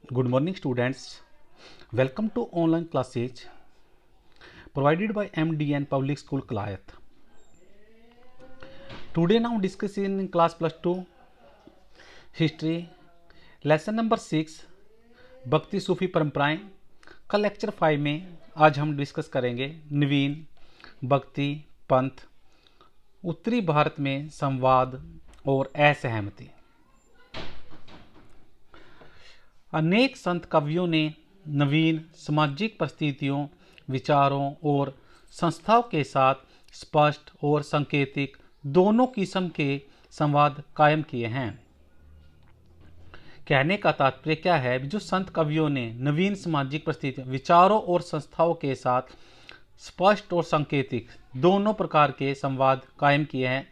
Good morning, students. Welcome to online classes provided by MDN Public School Kalayat. Today, now discussing in class plus 2 history lesson number 6 भक्ति सूफी परंपराएं का lecture 5 में आज हम discuss करेंगे नवीन भक्ति पंथ उत्तरी भारत में संवाद और असहमति। अनेक संत कवियों ने नवीन सामाजिक परिस्थितियों, विचारों और संस्थाओं के साथ स्पष्ट और सांकेतिक दोनों किस्म के संवाद कायम किए हैं। कहने का तात्पर्य क्या है? जो संत कवियों ने नवीन सामाजिक परिस्थितियों, विचारों और संस्थाओं के साथ स्पष्ट और सांकेतिक दोनों प्रकार के संवाद कायम किए हैं।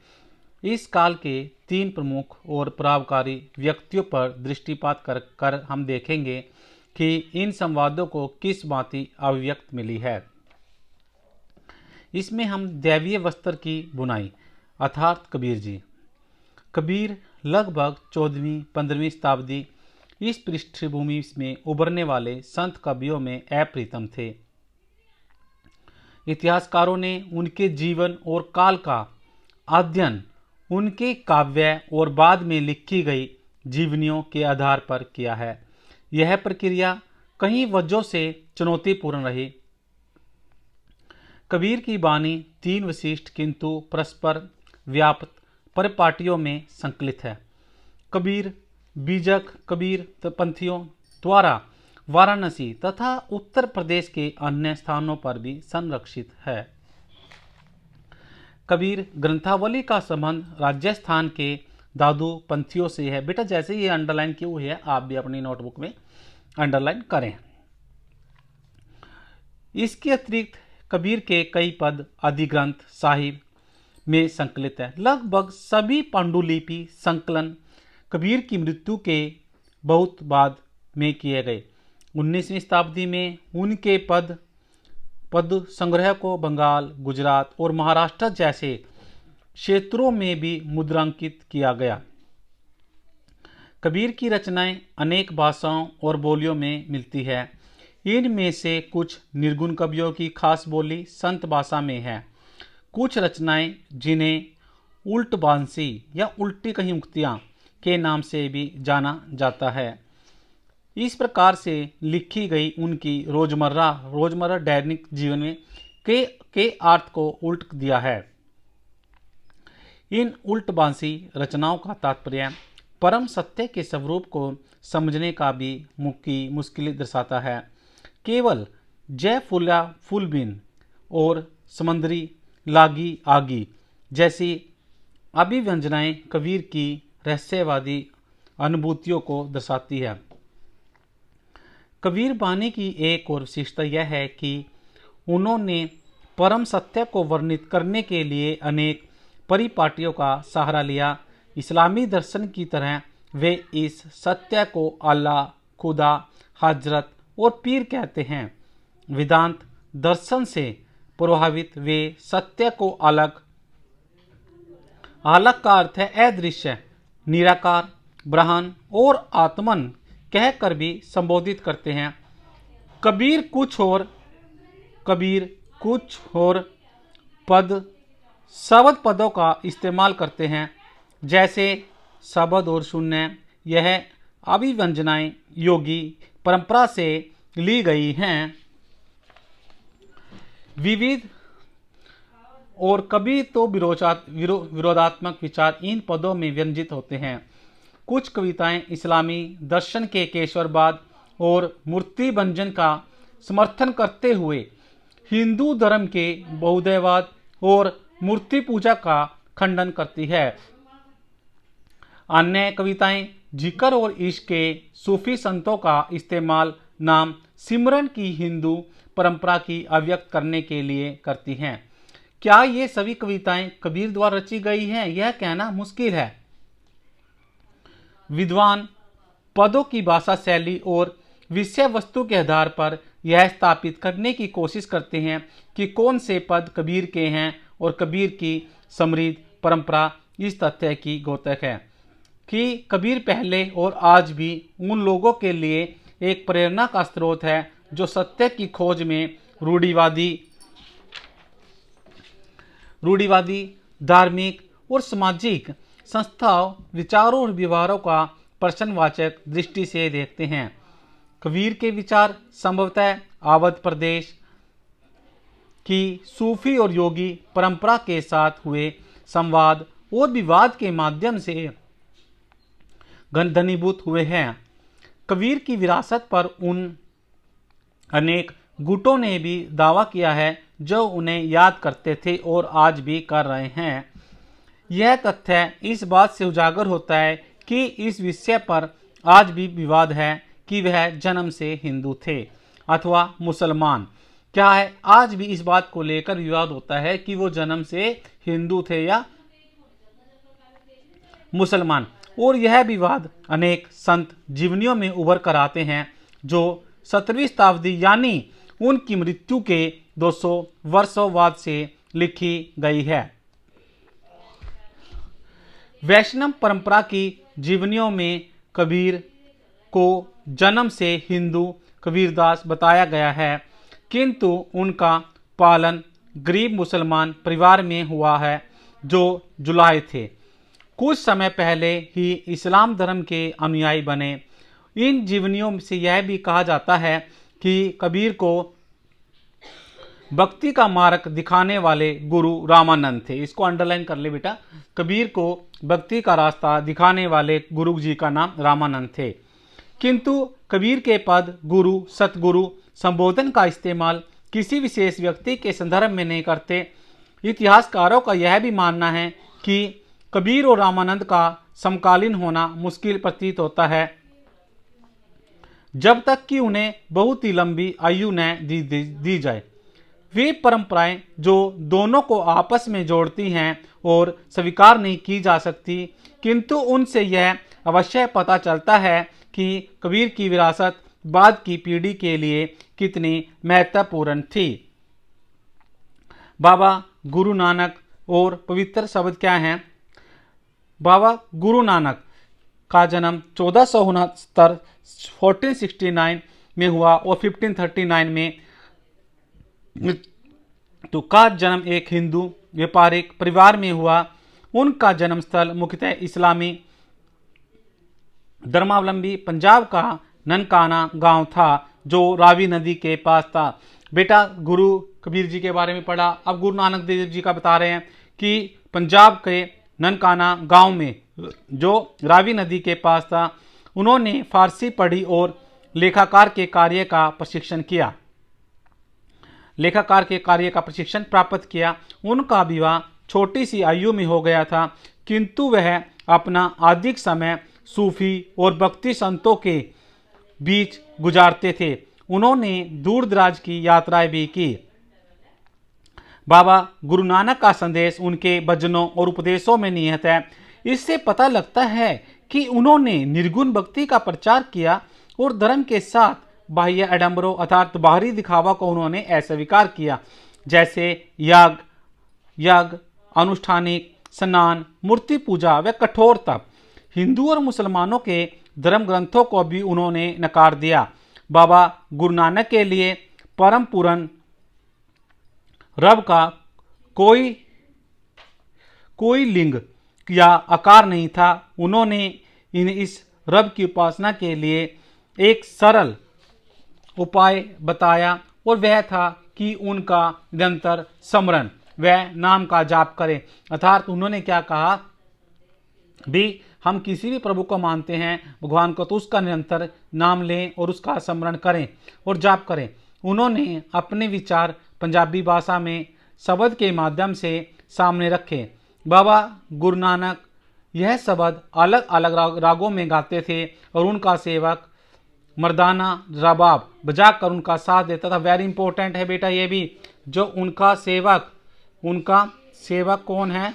इस काल के तीन प्रमुख और प्रभावकारी व्यक्तियों पर दृष्टिपात कर हम देखेंगे कि इन संवादों को किस भांति अभिव्यक्त मिली है। इसमें हम दैवीय वस्त्र की बुनाई अर्थात कबीर जी। कबीर लगभग 14वीं-15वीं शताब्दी इस पृष्ठभूमि में उभरने वाले संत कवियों में अप्रितम थे। इतिहासकारों ने उनके जीवन और काल का अध्ययन उनके काव्य और बाद में लिखी गई जीवनियों के आधार पर किया है। यह प्रक्रिया कई वजहों से चुनौतीपूर्ण रही। कबीर की वाणी तीन विशिष्ट किंतु परस्पर व्याप्त परिपाटियों में संकलित है। कबीर बीजक कबीर पंथियों द्वारा वाराणसी तथा उत्तर प्रदेश के अन्य स्थानों पर भी संरक्षित है। कबीर ग्रंथावली का संबंध राजस्थान के दादू पंथियों से है। बेटा जैसे ये अंडरलाइन की हुई है आप भी अपनी नोटबुक में अंडरलाइन करें। इसके अतिरिक्त कबीर के कई पद अधिग्रंथ साहिब में संकलित है। लगभग सभी पांडुलिपि संकलन कबीर की मृत्यु के बहुत बाद में किए गए। 19वीं शताब्दी में उनके पद संग्रह को बंगाल, गुजरात और महाराष्ट्र जैसे क्षेत्रों में भी मुद्रांकित किया गया। कबीर की रचनाएं अनेक भाषाओं और बोलियों में मिलती है। इनमें से कुछ निर्गुण कवियों की खास बोली संत भाषा में है। कुछ रचनाएं जिन्हें उल्ट बांसी या उल्टी कहीं उक्तियां के नाम से भी जाना जाता है। इस प्रकार से लिखी गई उनकी रोजमर्रा दैनिक जीवन में के अर्थ को उल्ट दिया है। इन उल्ट बांसी रचनाओं का तात्पर्य परम सत्य के स्वरूप को समझने का भी मुश्किल दर्शाता है। केवल जय फूला फूलबिन और समंदरी लागी आगी जैसी अभिव्यंजनाएं कबीर की रहस्यवादी अनुभूतियों को दर्शाती है। कबीर बानी की एक और विशेषता यह है कि उन्होंने परम सत्य को वर्णित करने के लिए अनेक परिपाटियों का सहारा लिया। इस्लामी दर्शन की तरह वे इस सत्य को अल्लाह, खुदा, हजरत और पीर कहते हैं। वेदांत दर्शन से प्रभावित वे सत्य को अलग का अर्थ है अदृश्य, निराकार, ब्रह्म और आत्मन कहकर भी संबोधित करते हैं। कबीर कुछ और शब्द पदों का इस्तेमाल करते हैं जैसे शब्द और शून्य। यह अभिव्यंजनाएं योगी परंपरा से ली गई हैं। विविध और कबीर तो विरोधात्मक विचार इन पदों में व्यंजित होते हैं। कुछ कविताएं इस्लामी दर्शन के केशवरवाद और मूर्ति भंजन का समर्थन करते हुए हिंदू धर्म के बहुदेववाद और मूर्ति पूजा का खंडन करती है। अन्य कविताएं जिक्र और इश्क के सूफी संतों का इस्तेमाल नाम सिमरन की हिंदू परंपरा की अभिव्यक्त करने के लिए करती हैं। क्या ये सभी कविताएं कबीर द्वारा रची गई हैं? यह कहना मुश्किल है। विद्वान पदों की भाषा शैली और विषय वस्तु के आधार पर यह स्थापित करने की कोशिश करते हैं कि कौन से पद कबीर के हैं और कबीर की समृद्ध परंपरा इस तथ्य की द्योतक है कि कबीर पहले और आज भी उन लोगों के लिए एक प्रेरणा का स्रोत है जो सत्य की खोज में रूढ़िवादी धार्मिक और सामाजिक संस्थाओं, विचारों और व्यवहारों का प्रश्नवाचक दृष्टि से देखते हैं। कबीर के विचार संभवतः अवध प्रदेश की सूफी और योगी परंपरा के साथ हुए संवाद और विवाद के माध्यम से घनीभूत हुए हैं। कबीर की विरासत पर उन अनेक गुटों ने भी दावा किया है जो उन्हें याद करते थे और आज भी कर रहे हैं। यह तथ्य इस बात से उजागर होता है कि इस विषय पर आज भी विवाद है कि वह जन्म से हिंदू थे अथवा मुसलमान। क्या है, आज भी इस बात को लेकर विवाद होता है कि वो जन्म से हिंदू थे या मुसलमान। और यह विवाद अनेक संत जीवनियों में उभर कर आते हैं जो 17वीं शताब्दी यानी उनकी मृत्यु के 200 वर्षों बाद से लिखी गई है। वैष्णव परंपरा की जीवनियों में कबीर को जन्म से हिंदू कबीरदास बताया गया है, किंतु उनका पालन गरीब मुसलमान परिवार में हुआ है जो जुलाहे थे। कुछ समय पहले ही इस्लाम धर्म के अनुयायी बने। इन जीवनियों से यह भी कहा जाता है कि कबीर को भक्ति का मार्ग दिखाने वाले गुरु रामानंद थे। इसको अंडरलाइन कर ले बेटा। कबीर को भक्ति का रास्ता दिखाने वाले गुरु जी का नाम रामानंद थे। किंतु कबीर के पद गुरु, सतगुरु संबोधन का इस्तेमाल किसी विशेष व्यक्ति के संदर्भ में नहीं करते। इतिहासकारों का यह भी मानना है कि कबीर और रामानंद का समकालीन होना मुश्किल प्रतीत होता है, जब तक कि उन्हें बहुत ही लंबी आयु न दी जाए। वे परंपराएं जो दोनों को आपस में जोड़ती हैं और स्वीकार नहीं की जा सकती, किंतु उनसे यह अवश्य पता चलता है कि कबीर की विरासत बाद की पीढ़ी के लिए कितनी महत्वपूर्ण थी। बाबा गुरु नानक और पवित्र शब्द क्या हैं? बाबा गुरु नानक का जन्म 1469 1469 में हुआ और 1539 में तो का जन्म एक हिंदू व्यापारिक परिवार में हुआ। उनका जन्म स्थल मुख्यतः इस्लामी धर्मावलंबी पंजाब का ननकाना गांव था जो रावी नदी के पास था। बेटा गुरु कबीर जी के बारे में पढ़ा, अब गुरु नानक देव जी का बता रहे हैं कि पंजाब के ननकाना गांव में जो रावी नदी के पास था, उन्होंने फारसी पढ़ी और लेखाकार के कार्य का प्रशिक्षण प्राप्त किया। उनका विवाह छोटी सी आयु में हो गया था, किंतु वह अपना अधिक समय सूफी और भक्ति संतों के बीच गुजारते थे। उन्होंने दूर दराज की यात्राएं भी की। बाबा गुरु नानक का संदेश उनके भजनों और उपदेशों में निहित है। इससे पता लगता है कि उन्होंने निर्गुण भक्ति का प्रचार किया और धर्म के साथ बाह्य आडंबरों अर्थात बाहरी दिखावा को उन्होंने अस्वीकार किया, जैसे याग, अनुष्ठानिक, स्नान, मूर्ति पूजा व कठोर तप। हिंदू और मुसलमानों के धर्म ग्रंथों को भी उन्होंने नकार दिया। बाबा गुरु नानक के लिए परम पूर्ण रब का कोई लिंग या आकार नहीं था। उन्होंने इस रब की उपासना के लिए एक सरल उपाय बताया और वह था कि उनका निरंतर स्मरण वह नाम का जाप करें। अर्थात उन्होंने क्या कहा भी, हम किसी भी प्रभु को मानते हैं भगवान को, तो उसका निरंतर नाम लें और उसका स्मरण करें और जाप करें। उन्होंने अपने विचार पंजाबी भाषा में शब्द के माध्यम से सामने रखे। बाबा गुरु नानक यह शब्द अलग अलग रागों में गाते थे और उनका सेवक मर्दाना रबाब बजाकर उनका साथ देता था। वेरी इंपॉर्टेंट है बेटा ये भी, जो उनका सेवक कौन है?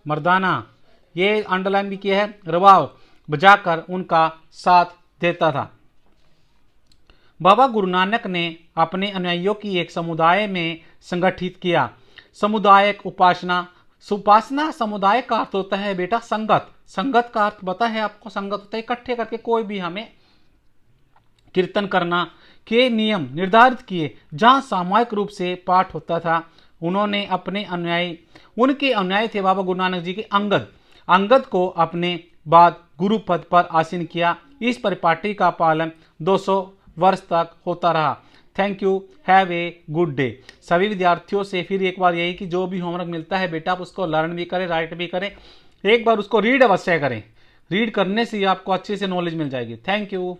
मर्दाना, ये अंडरलाइन भी किया है, रबाब बजाकर उनका साथ देता था। बाबा गुरु नानक ने अपने अनुयायियों की एक समुदाय में संगठित किया। समुदायिक उपासना समुदाय का अर्थ होता है बेटा संगत का अर्थ पता है आपको? संगत होता है इकट्ठे करके कीर्तन करना के नियम निर्धारित किए। जहां सामूहिक रूप से पाठ होता था, उन्होंने अपने अनुयायी, उनके अनुयायी थे बाबा गुरु नानक जी के अंगद को अपने बाद गुरु पद पर आसीन किया। इस परिपाटी का पालन 200 वर्ष तक होता रहा। Thank you, have a good day. सभी विद्यार्थियों से फिर एक बार यही कि जो भी होमवर्क मिलता है बेटा, आप उसको लर्न भी करें, राइट भी करें, एक बार उसको रीड अवश्य करें। रीड करने से ही आपको अच्छे से नॉलेज मिल जाएगी। Thank you.